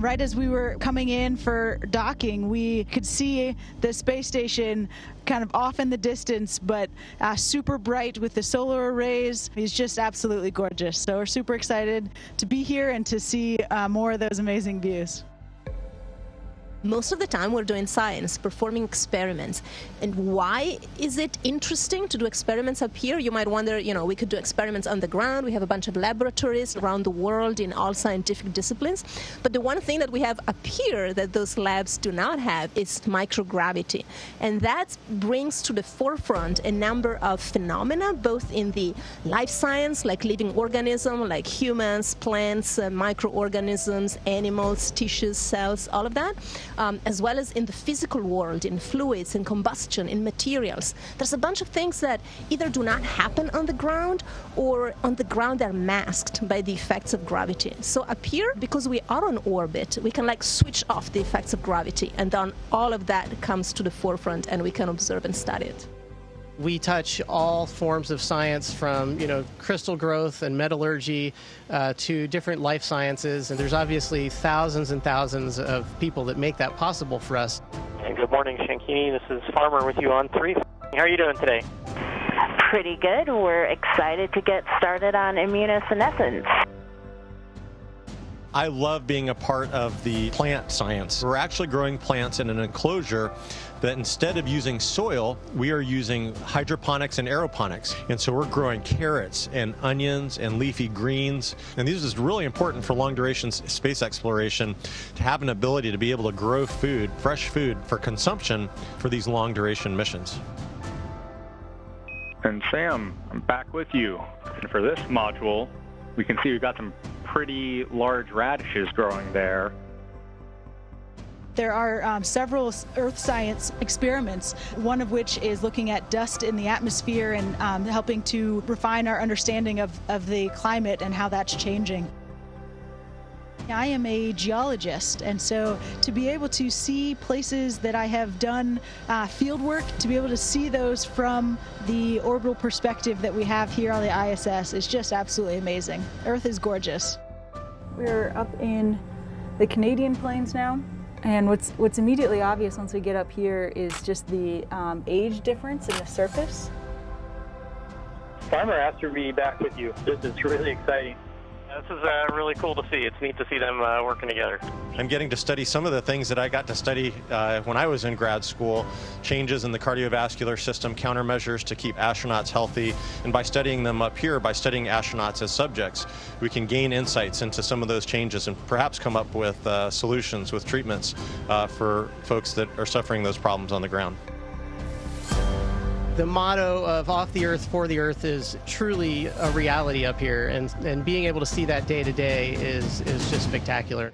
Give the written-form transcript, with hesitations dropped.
Right as we were coming in for docking, we could see the space station kind of off in the distance, but super bright with the solar arrays. It's just absolutely gorgeous. So we're super excited to be here and to see more of those amazing views. Most of the time we're doing science, performing experiments. And why is it interesting to do experiments up here? You might wonder, we could do experiments on the ground. We have a bunch of laboratories around the world in all scientific disciplines. But the one thing that we have up here that those labs do not have is microgravity. And that brings to the forefront a number of phenomena, both in the life science, like living organisms, like humans, plants, microorganisms, animals, tissues, cells, all of that. As well as in the physical world, in fluids, in combustion, in materials. There's a bunch of things that either do not happen on the ground, or on the ground they're masked by the effects of gravity. So up here, because we are on orbit, we can switch off the effects of gravity, and then all of that comes to the forefront and we can observe and study it. We touch all forms of science from, crystal growth and metallurgy to different life sciences. And there's obviously thousands and thousands of people that make that possible for us. And good morning, Shankini. This is Farmer with you on 3. How are you doing today? Pretty good. We're excited to get started on immunosenescence. I love being a part of the plant science. We're actually growing plants in an enclosure that instead of using soil, we are using hydroponics and aeroponics. And so we're growing carrots and onions and leafy greens. And these is really important for long duration space exploration, to have an ability to be able to grow food, fresh food for consumption for these long duration missions. And Sam, I'm back with you. And for this module, we can see we've got some pretty large radishes growing there. There are several Earth science experiments, one of which is looking at dust in the atmosphere and helping to refine our understanding of the climate and how that's changing. I am a geologist, and so to be able to see places that I have done field work, to be able to see those from the orbital perspective that we have here on the ISS is just absolutely amazing. Earth is gorgeous. We're up in the Canadian plains now, and what's immediately obvious once we get up here is just the age difference in the surface. Farmer asked to be back with you. This is really exciting. This is really cool to see. It's neat to see them working together. I'm getting to study some of the things that I got to study when I was in grad school, changes in the cardiovascular system, countermeasures to keep astronauts healthy. And by studying them up here, by studying astronauts as subjects, we can gain insights into some of those changes and perhaps come up with solutions, with treatments for folks that are suffering those problems on the ground. The motto of off the Earth, for the Earth is truly a reality up here, and being able to see that day to day is just spectacular.